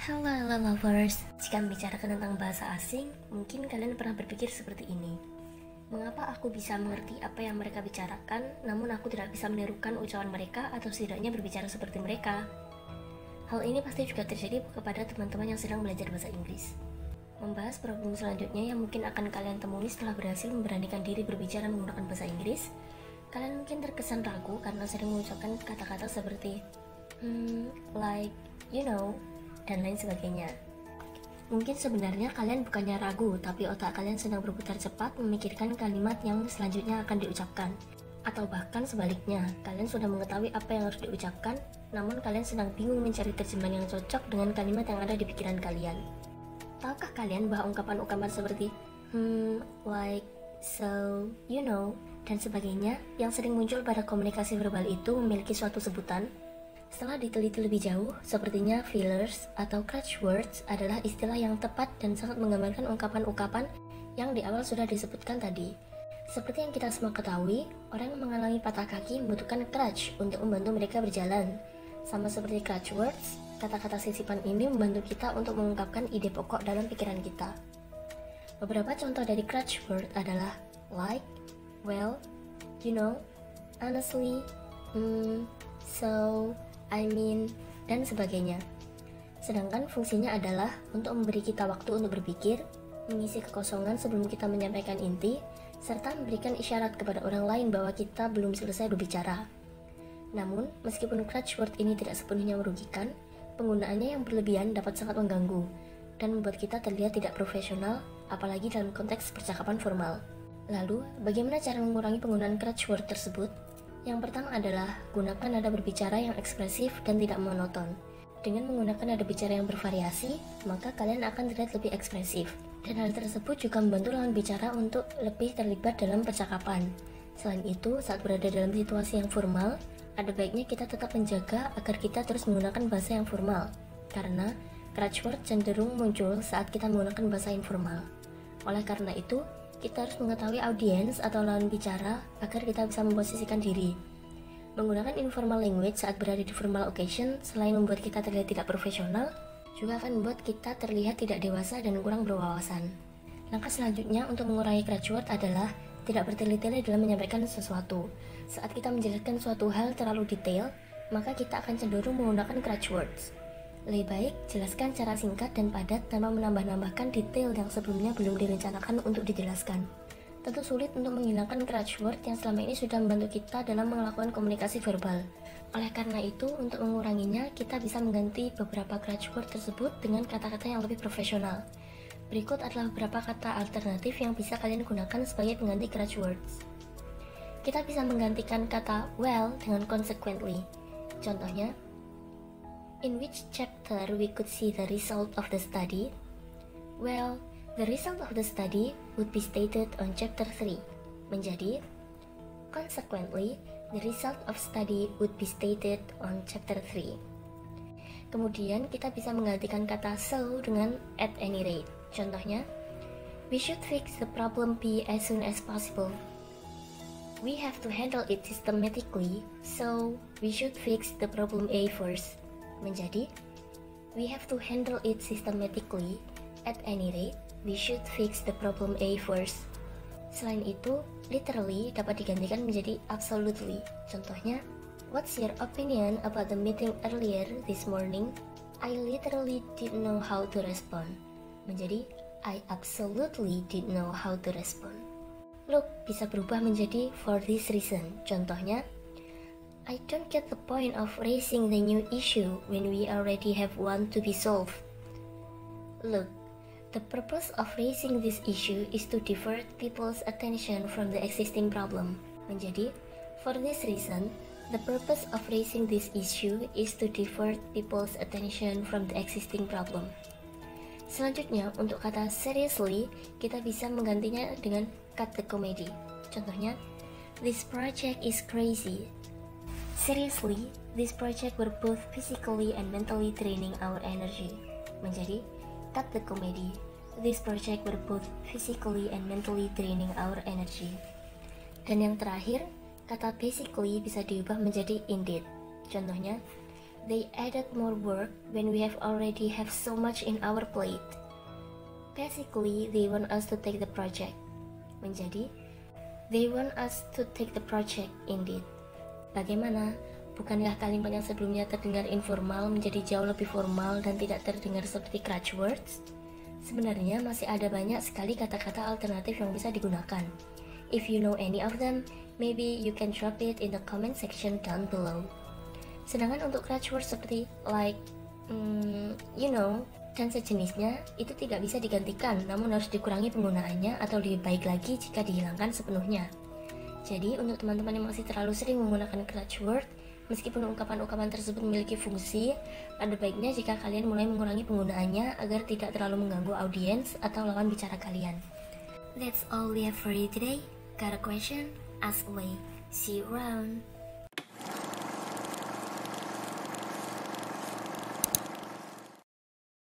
Halo lovers, jika membicarakan tentang bahasa asing, mungkin kalian pernah berpikir seperti ini. Mengapa aku bisa mengerti apa yang mereka bicarakan, namun aku tidak bisa menirukan ucapan mereka atau setidaknya berbicara seperti mereka? Hal ini pasti juga terjadi kepada teman-teman yang sedang belajar bahasa Inggris. Membahas problem selanjutnya yang mungkin akan kalian temui setelah berhasil memberanikan diri berbicara menggunakan bahasa Inggris. Kalian mungkin terkesan ragu karena sering mengucapkan kata-kata seperti like, you know, dan lain sebagainya. Mungkin sebenarnya kalian bukannya ragu, tapi otak kalian sedang berputar cepat memikirkan kalimat yang selanjutnya akan diucapkan. Atau bahkan sebaliknya, kalian sudah mengetahui apa yang harus diucapkan, namun kalian sedang bingung mencari terjemahan yang cocok dengan kalimat yang ada di pikiran kalian. Tahukah kalian bahwa ungkapan-ungkapan seperti like, so, you know, dan sebagainya yang sering muncul pada komunikasi verbal itu memiliki suatu sebutan? Setelah diteliti lebih jauh, sepertinya fillers atau crutch words adalah istilah yang tepat dan sangat menggambarkan ungkapan-ungkapan yang di awal sudah disebutkan tadi. Seperti yang kita semua ketahui, orang yang mengalami patah kaki membutuhkan crutch untuk membantu mereka berjalan. Sama seperti crutch words, kata-kata sisipan ini membantu kita untuk mengungkapkan ide pokok dalam pikiran kita. Beberapa contoh dari crutch word adalah like, well, you know, honestly, so, I mean, dan sebagainya. Sedangkan fungsinya adalah untuk memberi kita waktu untuk berpikir, mengisi kekosongan sebelum kita menyampaikan inti, serta memberikan isyarat kepada orang lain bahwa kita belum selesai berbicara. Namun, meskipun crutch word ini tidak sepenuhnya merugikan, penggunaannya yang berlebihan dapat sangat mengganggu dan membuat kita terlihat tidak profesional, apalagi dalam konteks percakapan formal. Lalu, bagaimana cara mengurangi penggunaan crutch word tersebut? Yang pertama adalah gunakan nada berbicara yang ekspresif dan tidak monoton. Dengan menggunakan nada bicara yang bervariasi, maka kalian akan terlihat lebih ekspresif. Dan hal tersebut juga membantu lawan bicara untuk lebih terlibat dalam percakapan. Selain itu, saat berada dalam situasi yang formal, ada baiknya kita tetap menjaga agar kita terus menggunakan bahasa yang formal. Karena crutch word cenderung muncul saat kita menggunakan bahasa informal. Oleh karena itu, kita harus mengetahui audiens atau lawan bicara agar kita bisa memposisikan diri. Menggunakan informal language saat berada di formal occasion selain membuat kita terlihat tidak profesional, juga akan membuat kita terlihat tidak dewasa dan kurang berwawasan. Langkah selanjutnya untuk mengurangi crutch word adalah tidak bertele-tele dalam menyampaikan sesuatu. Saat kita menjelaskan suatu hal terlalu detail, maka kita akan cenderung menggunakan crutch words. Lebih baik jelaskan cara singkat dan padat tanpa menambah-nambahkan detail yang sebelumnya belum direncanakan untuk dijelaskan. Tentu sulit untuk menghilangkan crutch word yang selama ini sudah membantu kita dalam melakukan komunikasi verbal. Oleh karena itu, untuk menguranginya, kita bisa mengganti beberapa crutch word tersebut dengan kata-kata yang lebih profesional. Berikut adalah beberapa kata alternatif yang bisa kalian gunakan sebagai pengganti crutch words. Kita bisa menggantikan kata well dengan consequently. Contohnya, in which chapter we could see the result of the study? Well, the result of the study would be stated on chapter 3. Menjadi, consequently, the result of study would be stated on chapter 3. Kemudian kita bisa menggantikan kata so dengan at any rate. Contohnya, we should fix the problem B as soon as possible. We have to handle it systematically, so we should fix the problem A first. Menjadi, we have to handle it systematically. At any rate, we should fix the problem A first. Selain itu, literally dapat digantikan menjadi absolutely. Contohnya, what's your opinion about the meeting earlier this morning? I literally didn't know how to respond. Menjadi, I absolutely didn't know how to respond. Look bisa berubah menjadi for this reason. Contohnya, I don't get the point of raising the new issue when we already have one to be solved. Look, the purpose of raising this issue is to divert people's attention from the existing problem. Menjadi, for this reason, the purpose of raising this issue is to divert people's attention from the existing problem. Selanjutnya, untuk kata seriously, kita bisa menggantinya dengan cut the comedy. Contohnya, this project is crazy. Seriously, this project were both physically and mentally draining our energy. Menjadi, cut the comedy. This project were both physically and mentally draining our energy. Dan yang terakhir, kata basically bisa diubah menjadi indeed. Contohnya, They added more work when we have already have so much in our plate. Basically, they want us to take the project. They want us to take the project indeed. Bagaimana? Bukankah kalimat yang sebelumnya terdengar informal menjadi jauh lebih formal dan tidak terdengar seperti crutch words? Sebenarnya masih ada banyak sekali kata-kata alternatif yang bisa digunakan. If you know any of them, maybe you can drop it in the comment section down below. Sedangkan untuk crutch words seperti like, dan sejenisnya, itu tidak bisa digantikan, namun harus dikurangi penggunaannya atau lebih baik lagi jika dihilangkan sepenuhnya. Jadi, untuk teman-teman yang masih terlalu sering menggunakan crutch word, meskipun ungkapan-ungkapan tersebut memiliki fungsi, ada baiknya jika kalian mulai mengurangi penggunaannya agar tidak terlalu mengganggu audiens atau lawan bicara kalian. That's all we have for you today. Got a question? Ask away. See you around.